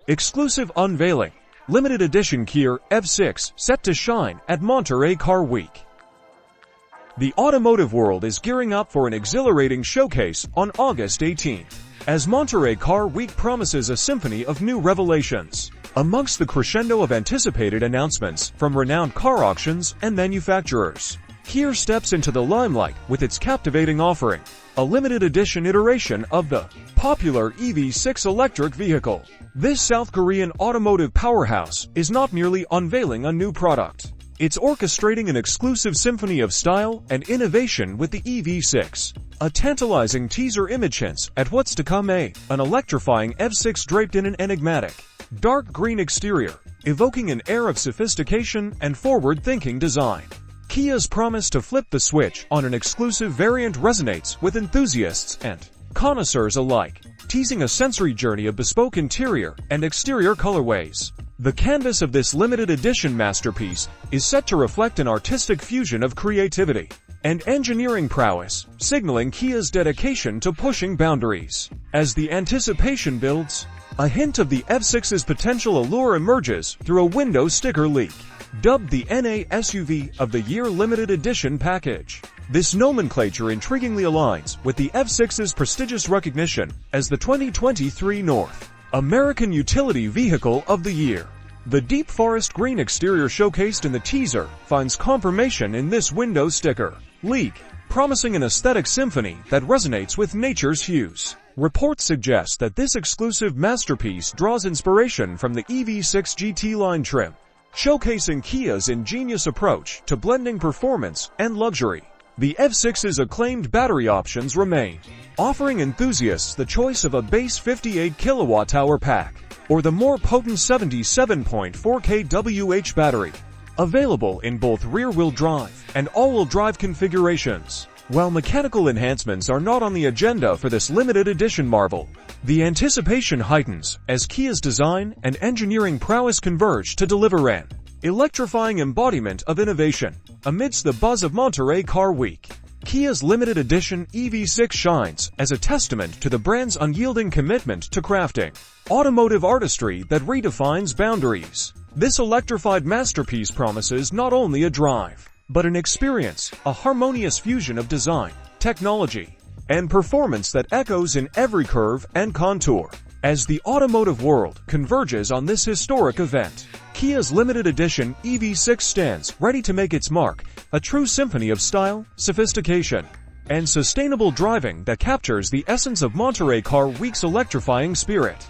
Exclusive unveiling. Limited edition Kia EV6 set to shine at Monterey Car Week. The automotive world is gearing up for an exhilarating showcase on August 18th, as Monterey Car Week promises a symphony of new revelations. Amongst the crescendo of anticipated announcements from renowned car auctions and manufacturers, Kia steps into the limelight with its captivating offering, a limited edition iteration of the popular EV6 electric vehicle. This South Korean automotive powerhouse is not merely unveiling a new product. It's orchestrating an exclusive symphony of style and innovation with the EV6. A tantalizing teaser image hints at what's to come, an electrifying EV6 draped in an enigmatic, dark green exterior, evoking an air of sophistication and forward-thinking design. Kia's promise to flip the switch on an exclusive variant resonates with enthusiasts and connoisseurs alike, teasing a sensory journey of bespoke interior and exterior colorways. The canvas of this limited edition masterpiece is set to reflect an artistic fusion of creativity and engineering prowess, signaling Kia's dedication to pushing boundaries. As the anticipation builds, a hint of the EV6's potential allure emerges through a window sticker leak. Dubbed the NA SUV of the Year Limited Edition package, this nomenclature intriguingly aligns with the EV6's prestigious recognition as the 2023 North American Utility Vehicle of the Year. The deep forest green exterior showcased in the teaser finds confirmation in this window sticker leak, promising an aesthetic symphony that resonates with nature's hues. Reports suggest that this exclusive masterpiece draws inspiration from the EV6 GT line trim, showcasing Kia's ingenious approach to blending performance and luxury. The EV6's acclaimed battery options remain, offering enthusiasts the choice of a base 58 kWh pack or the more potent 77.4 kWh battery, available in both rear-wheel drive and all-wheel drive configurations. While mechanical enhancements are not on the agenda for this limited edition marvel, the anticipation heightens as Kia's design and engineering prowess converge to deliver an electrifying embodiment of innovation. Amidst the buzz of Monterey Car Week, Kia's limited edition EV6 shines as a testament to the brand's unyielding commitment to crafting automotive artistry that redefines boundaries. This electrified masterpiece promises not only a drive, but an experience, a harmonious fusion of design, technology, and performance that echoes in every curve and contour. As the automotive world converges on this historic event, Kia's limited edition EV6 stands ready to make its mark, a true symphony of style, sophistication, and sustainable driving that captures the essence of Monterey Car Week's electrifying spirit.